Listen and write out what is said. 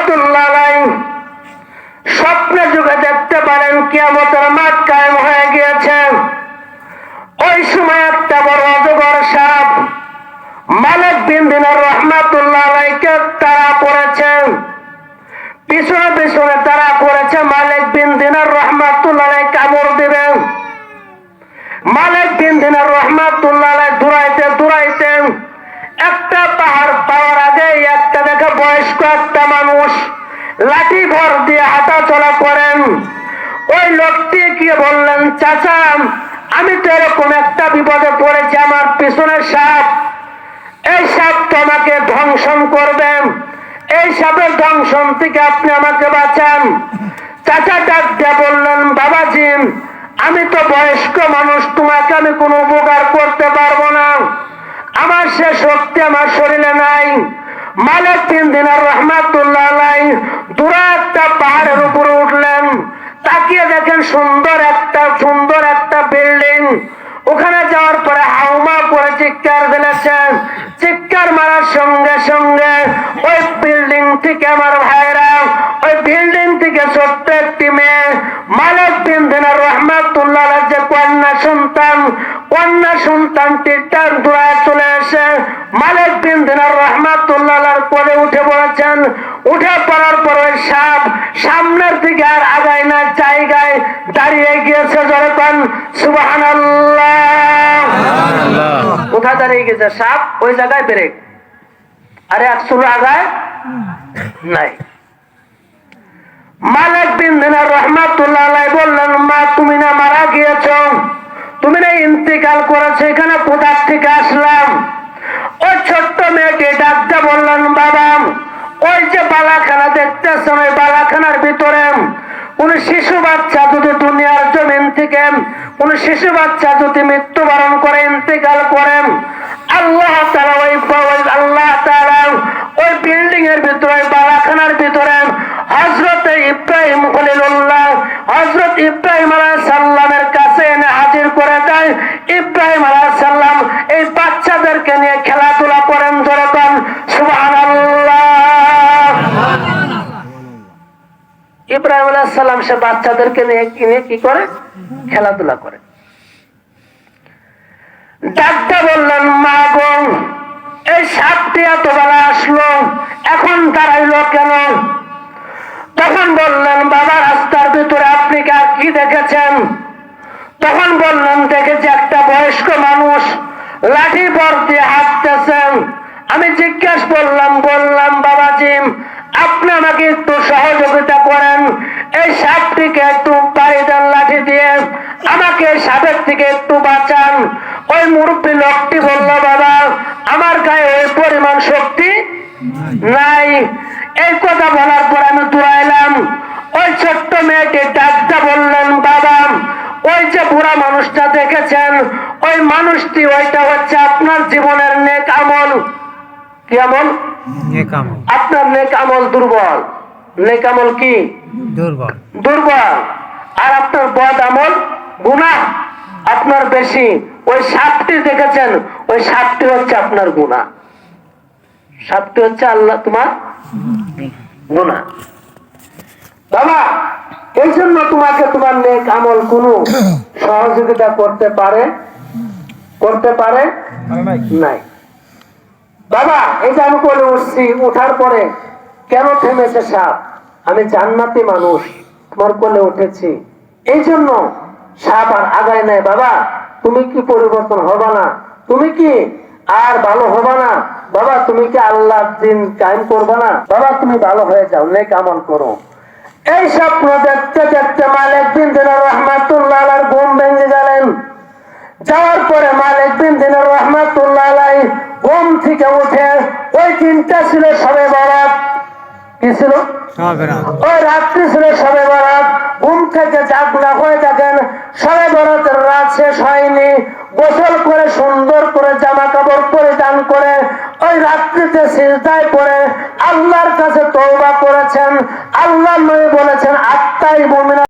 রহমাতুল্লাহ আলাইহি স্বপ্নে যুগে দেখতে পারেন কিয়ামতের মাঠ কায়েম হয়ে গিয়েছে। ওই সময় একটা বড় অজগর সাপ মালিক বিন দিনার রহমাতুল্লাহ আলাইহিকে তাড়া করেছে। পিছনে পিছনে তাড়া করেছে। মালিক বিন দিনার রহমাতুল্লাহ আলাইহি কামড় দিবেন। মালিক বিন দিনার রহমাতুল্লাহ আলাইহি দৌড়াইতে দৌড়াইতে একটা পাহাড় পাওয়ার আগে একটা দেখে বয়স্ক একটা মানুষ লাঠি ভর দিয়ে হাঁটা চলা করেন। ওই লোকটি গিয়ে বললেন, চাচা আমি তো এরকম একটা বিপদে পড়েছি, আমার পিছনে সাপ, এই সাপ তো আমাকে ধ্বংসন করবেন, এই সাপের ধ্বংসন থেকে আপনি আমাকে বাঁচান। চাচা ডাক দিয়ে বললেন, বাবাজি আমি তো বয়স্ক মানুষ, তোমাকে আমি কোনো উপকার করতে পারবো না, আমার সে শক্তি আমার শরীরে নাই। মালিক বিন দিনার রহমাতুল্লাহ আলাইহি দূরে একটা পাহাড়ের উপরে উঠলেন। তাকিয়ে দেখেন সুন্দর একটা বিল্ডিং। ওখানে যাওয়ার পরে হাউমা করে চিৎকার ফেলেছেন। চিৎকার মারার সঙ্গে সঙ্গে ওই বিল্ডিং থেকে আমার ভাইরা, ওই বিল্ডিং থেকে ছোট্ট একটি মেয়ে মালিক বিন দিনার রহমাতুল্লাহ আলাইহি যে কন্যা সন্তানটি টান দৌড়ায় চলে এসে মালিক বিন দিনার রহমাতুল্লাহ আলাইহির কোলে উঠে পড়েছেন। উঠে পড়ার পর ওই সাপ সামনের দিকে আর আগায় না, জায়গায় দাঁড়িয়ে গিয়েছে। যখন সুবহানাল্লাহ, কোথায় দাঁড়িয়ে গেছে সাপ? ওই জায়গায় ব্রেক, আরে একচুলো আগায় নাই। মালিক বিন দিনার রহমাতুল্লাহ আলাইহি বললেন, মা তুমি না মারা গিয়েছ, তুমি না ইন্তেকাল করেছো, এখানে কোথার থেকে আসলাম? ওই ছোট্ট মেয়েকে ডাকতে বললেন, বাবা ওই যে বালাখানা দেখতেছেন, ওই বালাখানার ভিতরে কোন শিশু বাচ্চা যদি দুনিয়ার জমিন থেকে কোন শিশু বাচ্চা যদি মৃত্যুবরণ করে ইন্তেকাল করেন, আল্লাহ তাআলা ওই বিল্ডিং এর ভিতরে, বালাখানার ভিতরে হযরত ইব্রাহিম খলিলুল্লাহ, হযরত ইব্রাহিম আলাইহিস সালামের কাছে এনে হাজির করে দেয়। ইব্রাহিম আলাইহিস সালাম এই বাচ্চাদেরকে নিয়ে খেলাধুলা করেন। যখন সুবহানাল্লাহ, ইব্রাহিম আলাইহিস সালাম সে বাচ্চাদেরকে নিয়ে কি করে? খেলাধুলা করে। ডাক্তার বললেন, মা গো এই সাপটি এত বেলা আসলো, এখন দাঁড়াইলো কেন? তখন বললেন, বাবা রাস্তার ভিতরে আপনি কি দেখেছেন? তখন বললেন, দেখেছি একটা বয়স্ক মানুষ লাঠি ভর দিয়ে হাঁটতেছেন। আমি জিজ্ঞাসা বললাম বাবাজি আপনি আমাকে একটু সহযোগিতা করেন, এই সাপটিকে একটু বাড়ি দেন লাঠি দিয়ে, আমাকে সাপের থেকে একটু বাঁচান। ওই মুরব্বী লোকটি বলল, বাবা আমার গায়ে ওই পরিমাণ শক্তি নাই। এই কথা বলার পর আমি দৌড়াইলাম। ওই ছোট্ট মেয়েকে ডাকতে বললেন, বাবা ওই যে বুড়া মানুষটা দেখেছেন, ওই মানুষটি ওইটা হচ্ছে আপনার জীবনের নেক আমল। কি আমল? আপনার নেক আমল দুর্বল। নেক আমল কি? দুর্বল। আর আপনার বদ আমল গুনাহ আপনার বেশি। ওই সাপটি দেখেছেন, ওই সাপটি হচ্ছে আপনার গুনাহ, সাপটি হচ্ছে আল্লাহ তোমার গুনাহ। বাবা এই জন্য তোমাকে তোমার নেক আমল কোন সহযোগিতা করতে পারে নাই। বাবা এই যে আমি কোলে উঠছি, উঠার পরে কেন থেমেছে সাপ? আমি জান্নাতি মানুষ, তোমার কোলে উঠেছি, এই জন্য সাপ আর আগায় নাই। বাবা তুমি কি পরিবর্তন হবা না? তুমি কি আর ভালো হবা না? বাবা তুমি কি আল্লাহর দিন কায়েম করবা না? বাবা তুমি ভালো হয়ে যাও, নেক আমল করো। এই স্বপ্ন দেখতে দেখতে মালিক বিন দিনার রহমাতুল্লাহ আলাইহির ঘুম ভেঙে গেলেন। যাওয়ার পরে মালিক বিন দিনার রহমাতুল্লাহ আলাইহি ঘুম থেকে উঠে, ওই দিনটা ছিল শবে বরাত। কি ছিল? ওই রাত্রি ছিল শবে বরাত। ঘুম থেকে জাগনা হয়ে থাকেন, শবে বরাতের রাত শেষ হয়নি। গোসল করে সুন্দর করে জামা কাপড় পরিধান করে ওই রাত্রিতে সিজদায় পড়ে আল্লাহর কাছে তওবা করেছেন। আল্লাহ নবী বলেছেন, আত্তাইবু মিনাল